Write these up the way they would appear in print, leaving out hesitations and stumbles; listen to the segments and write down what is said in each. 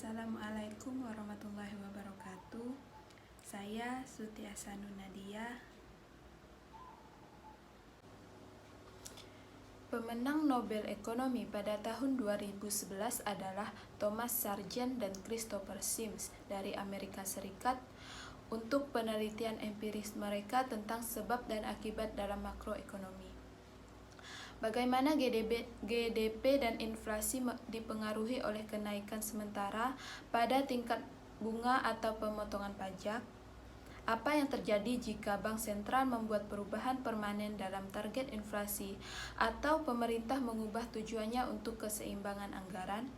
Assalamualaikum warahmatullahi wabarakatuh. Saya Suti Asanun Nadia. Pemenang Nobel Ekonomi pada tahun 2011 adalah Thomas Sargent dan Christopher Sims dari Amerika Serikat untuk penelitian empiris mereka tentang sebab dan akibat dalam makroekonomi. Bagaimana GDP dan inflasi dipengaruhi oleh kenaikan sementara pada tingkat bunga atau pemotongan pajak? Apa yang terjadi jika Bank Sentral membuat perubahan permanen dalam target inflasi atau pemerintah mengubah tujuannya untuk keseimbangan anggaran?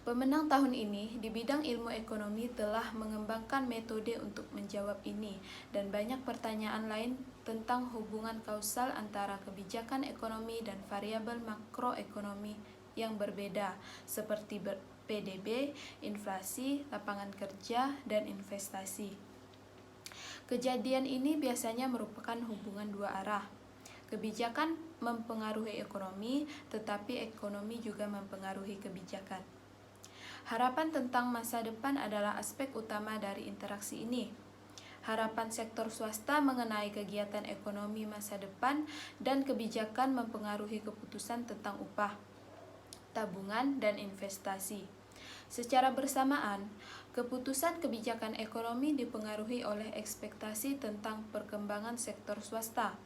Pemenang tahun ini di bidang ilmu ekonomi telah mengembangkan metode untuk menjawab ini dan banyak pertanyaan lain tentang hubungan kausal antara kebijakan ekonomi dan variabel makroekonomi yang berbeda seperti PDB, inflasi, lapangan kerja, dan investasi. Kejadian ini biasanya merupakan hubungan dua arah. Kebijakan mempengaruhi ekonomi, tetapi ekonomi juga mempengaruhi kebijakan. Harapan tentang masa depan adalah aspek utama dari interaksi ini. Harapan sektor swasta mengenai kegiatan ekonomi masa depan dan kebijakan mempengaruhi keputusan tentang upah, tabungan, dan investasi. Secara bersamaan, keputusan kebijakan ekonomi dipengaruhi oleh ekspektasi tentang perkembangan sektor swasta.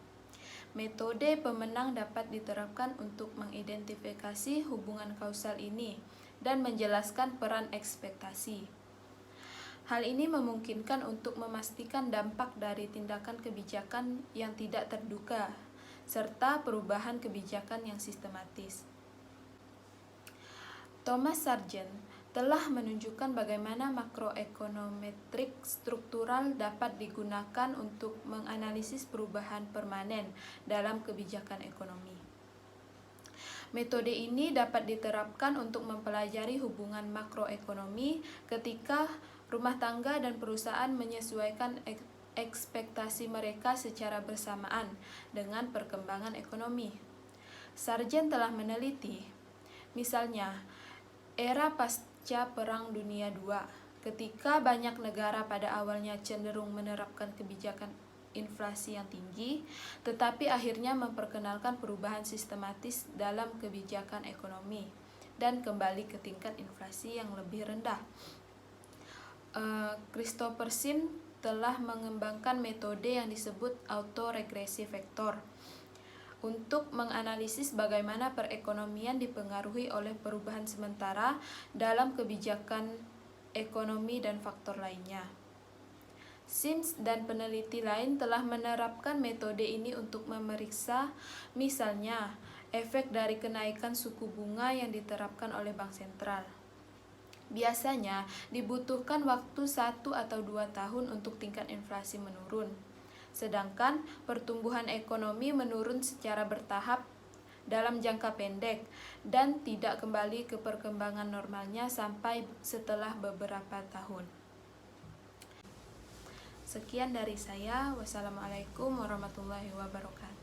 Metode pemenang dapat diterapkan untuk mengidentifikasi hubungan kausal ini dan menjelaskan peran ekspektasi. Hal ini memungkinkan untuk memastikan dampak dari tindakan kebijakan yang tidak terduga, serta perubahan kebijakan yang sistematis. Thomas Sargent telah menunjukkan bagaimana makroekonometrik struktural dapat digunakan untuk menganalisis perubahan permanen dalam kebijakan ekonomi. Metode ini dapat diterapkan untuk mempelajari hubungan makroekonomi ketika rumah tangga dan perusahaan menyesuaikan ekspektasi mereka secara bersamaan dengan perkembangan ekonomi. Sargent telah meneliti, misalnya, era pasca Perang Dunia II, ketika banyak negara pada awalnya cenderung menerapkan kebijakan inflasi yang tinggi, tetapi akhirnya memperkenalkan perubahan sistematis dalam kebijakan ekonomi dan kembali ke tingkat inflasi yang lebih rendah. Christopher Sims telah mengembangkan metode yang disebut autoregresi vektor untuk menganalisis bagaimana perekonomian dipengaruhi oleh perubahan sementara dalam kebijakan ekonomi dan faktor lainnya. Sims dan peneliti lain telah menerapkan metode ini untuk memeriksa, misalnya, efek dari kenaikan suku bunga yang diterapkan oleh Bank Sentral. Biasanya dibutuhkan waktu 1 atau 2 tahun untuk tingkat inflasi menurun, sedangkan pertumbuhan ekonomi menurun secara bertahap dalam jangka pendek dan tidak kembali ke perkembangan normalnya sampai setelah beberapa tahun. Sekian dari saya. Wassalamualaikum warahmatullahi wabarakatuh.